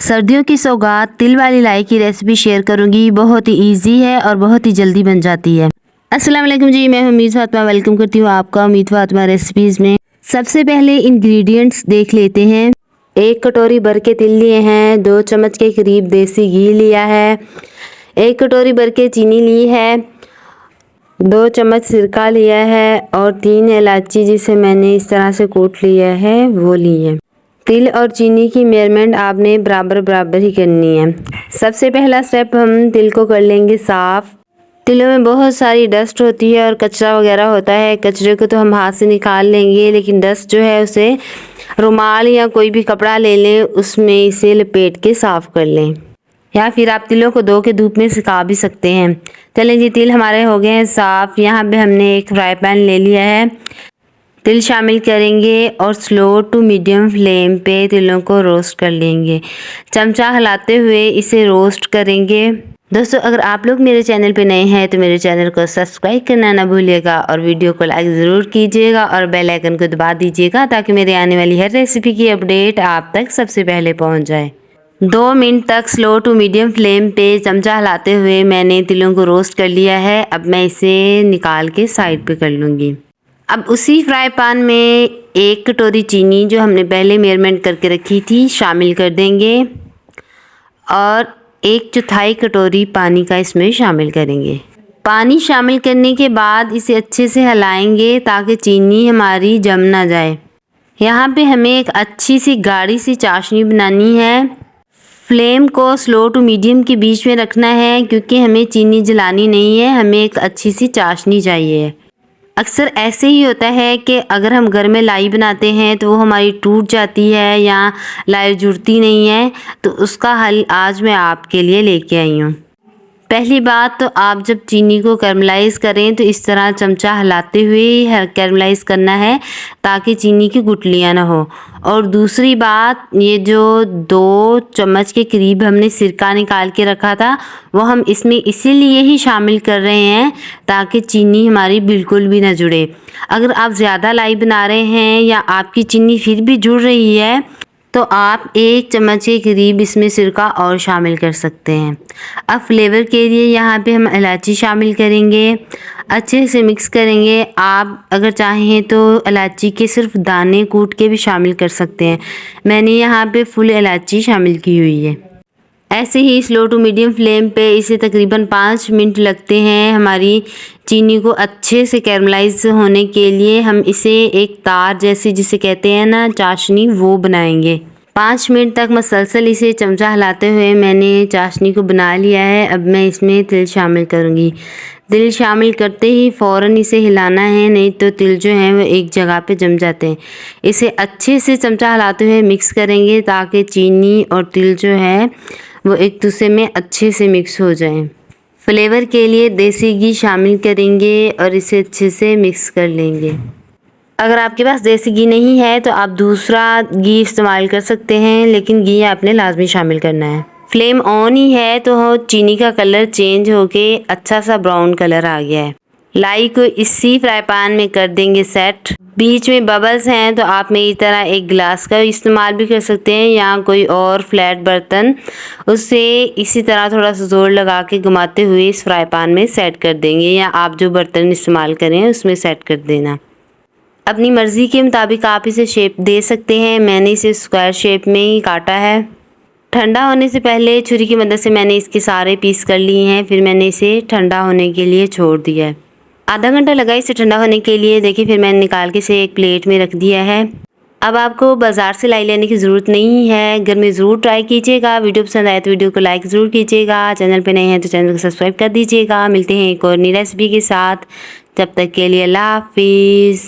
सर्दियों की सौगात तिल वाली लाई की रेसिपी शेयर करूंगी। बहुत ही इजी है और बहुत ही जल्दी बन जाती है। अस्सलाम वालेकुम जी, मैं उम्मीद फातिमा वेलकम करती हूँ आपका उम्मीद फातिमा रेसिपीज़ में। सबसे पहले इंग्रेडिएंट्स देख लेते हैं। 1 कटोरी भर के तिल लिए हैं, 2 चम्मच के करीब देसी घी लिया है, 1 कटोरी भर के चीनी ली है, 2 चम्मच सिरका लिया है और 3 इलायची जिसे मैंने इस तरह से कूट लिया है वो ली है। तिल और चीनी की मेजरमेंट आपने बराबर बराबर ही करनी है। सबसे पहला स्टेप हम तिल को कर लेंगे साफ़। तिलों में बहुत सारी डस्ट होती है और कचरा वगैरह होता है। कचरे को तो हम हाथ से निकाल लेंगे, लेकिन डस्ट जो है उसे रुमाल या कोई भी कपड़ा ले लें, उसमें इसे लपेट के साफ़ कर लें, या फिर आप तिलों को धो के धूप में सुखा भी सकते हैं। चलें जी, तिल हमारे हो गए हैं साफ़। यहाँ पे हमने एक फ्राई पैन ले लिया है। तिल शामिल करेंगे और स्लो टू मीडियम फ्लेम पे तिलों को रोस्ट कर लेंगे। चमचा हिलाते हुए इसे रोस्ट करेंगे। दोस्तों, अगर आप लोग मेरे चैनल पे नए हैं तो मेरे चैनल को सब्सक्राइब करना ना भूलिएगा और वीडियो को लाइक ज़रूर कीजिएगा और बेल आइकन को दबा दीजिएगा ताकि मेरे आने वाली हर रेसिपी की अपडेट आप तक सबसे पहले पहुँच जाए। 2 मिनट तक स्लो टू मीडियम फ्लेम पे चमचा हिलाते हुए मैंने तिलों को रोस्ट कर लिया है। अब मैं इसे निकाल के साइड पे कर लूँगी। अब उसी फ्राई पैन में 1 कटोरी चीनी जो हमने पहले मेजरमेंट करके रखी थी शामिल कर देंगे और 1/4 कटोरी पानी का इसमें शामिल करेंगे। पानी शामिल करने के बाद इसे अच्छे से हिलाएंगे ताकि चीनी हमारी जम ना जाए। यहाँ पे हमें एक अच्छी सी गाढ़ी सी चाशनी बनानी है। फ्लेम को स्लो टू मीडियम के बीच में रखना है क्योंकि हमें चीनी जलानी नहीं है, हमें एक अच्छी सी चाशनी चाहिए। अक्सर ऐसे ही होता है कि अगर हम घर में लाई बनाते हैं तो वो हमारी टूट जाती है या लाई जुड़ती नहीं है, तो उसका हल आज मैं आपके लिए लेके आई हूँ। पहली बात तो आप जब चीनी को कैरमलाइज़ करें तो इस तरह चमचा हिलाते हुए ही कैरमलाइज़ करना है ताकि चीनी की गुठलियाँ ना हो। और दूसरी बात, ये जो 2 चम्मच के करीब हमने सिरका निकाल के रखा था वो हम इसमें इसीलिए ही शामिल कर रहे हैं ताकि चीनी हमारी बिल्कुल भी ना जुड़े। अगर आप ज़्यादा लाई बना रहे हैं या आपकी चीनी फिर भी जुड़ रही है तो आप 1 चम्मच के करीब इसमें सिरका और शामिल कर सकते हैं। अब फ्लेवर के लिए यहाँ पे हम इलायची शामिल करेंगे, अच्छे से मिक्स करेंगे। आप अगर चाहें तो इलायची के सिर्फ दाने कूट के भी शामिल कर सकते हैं। मैंने यहाँ पे फुल इलायची शामिल की हुई है। ऐसे ही स्लो टू मीडियम फ्लेम पे इसे तकरीबन 5 मिनट लगते हैं हमारी चीनी को अच्छे से कैरमलाइज होने के लिए। हम इसे एक तार जैसी जिसे कहते हैं ना चाशनी, वो बनाएंगे। 5 मिनट तक मसलसल इसे चमचा हिलाते हुए मैंने चाशनी को बना लिया है। अब मैं इसमें तिल शामिल करूँगी। तिल शामिल करते ही फ़ौरन इसे हिलाना है, नहीं तो तिल जो हैं वो एक जगह पे जम जाते हैं। इसे अच्छे से चमचा हिलाते हुए मिक्स करेंगे ताकि चीनी और तिल जो है वो एक दूसरे में अच्छे से मिक्स हो जाएं। फ्लेवर के लिए देसी घी शामिल करेंगे और इसे अच्छे से मिक्स कर लेंगे। अगर आपके पास देसी घी नहीं है तो आप दूसरा घी इस्तेमाल कर सकते हैं, लेकिन घी आपने लाजमी शामिल करना है। फ्लेम ऑन ही है तो चीनी का कलर चेंज होके अच्छा सा ब्राउन कलर आ गया है। लाई को इसी फ्राई पैन में कर देंगे सेट। बीच में बबल्स हैं तो आप मेरी तरह एक गिलास का इस्तेमाल भी कर सकते हैं या कोई और फ्लैट बर्तन, उससे इसी तरह थोड़ा सा ज़ोर लगा के घुमाते हुए इस फ्राई पैन में सेट कर देंगे, या आप जो बर्तन इस्तेमाल करें उसमें सेट कर देना। अपनी मर्ज़ी के मुताबिक आप इसे शेप दे सकते हैं। मैंने इसे स्क्वायर शेप में ही काटा है। ठंडा होने से पहले छुरी की मदद से मैंने इसके सारे पीस कर लिए हैं, फिर मैंने इसे ठंडा होने के लिए छोड़ दिया है। आधा घंटा लगा इसे ठंडा होने के लिए। देखिए, फिर मैंने निकाल के इसे एक प्लेट में रख दिया है। अब आपको बाज़ार से लाई लेने की ज़रूरत नहीं है, घर में ज़रूर ट्राई कीजिएगा। वीडियो पसंद आए तो वीडियो को लाइक ज़रूर कीजिएगा। चैनल पे नए हैं तो चैनल को सब्सक्राइब कर दीजिएगा। मिलते हैं एक और नई रेसिपी के साथ, जब तक के लिए अल्लाह हाफिज़।